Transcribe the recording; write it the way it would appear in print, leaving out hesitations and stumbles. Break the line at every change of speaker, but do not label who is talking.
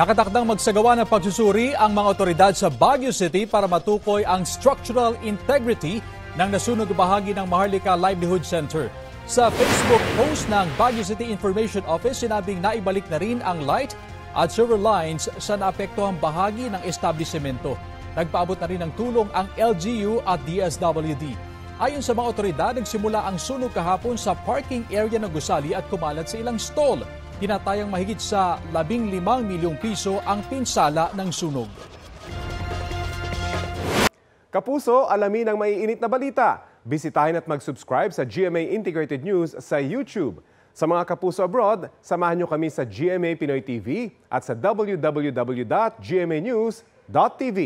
Nakatakdang magsagawa ng pagsusuri ang mga otoridad sa Baguio City para matukoy ang structural integrity ng nasunog na bahagi ng Maharlika Livelihood Center. Sa Facebook post ng Baguio City Information Office, sinabing naibalik na rin ang light at sewer lines sa naapektuhang bahagi ng establishmento. Nagpaabot na rin ng tulong ang LGU at DSWD. Ayon sa mga otoridad, nagsimula ang sunog kahapon sa parking area ng gusali at kumalat sa ilang stall. Tinatayang mahigit sa 15 milyong piso ang pinsala ng sunog.
Kapuso, alamin ang maiinit na balita. Bisitahin at mag-subscribe sa GMA Integrated News sa YouTube. Sa mga kapuso abroad, samahan nyo kami sa GMA Pinoy TV at sa www.gmanews.tv.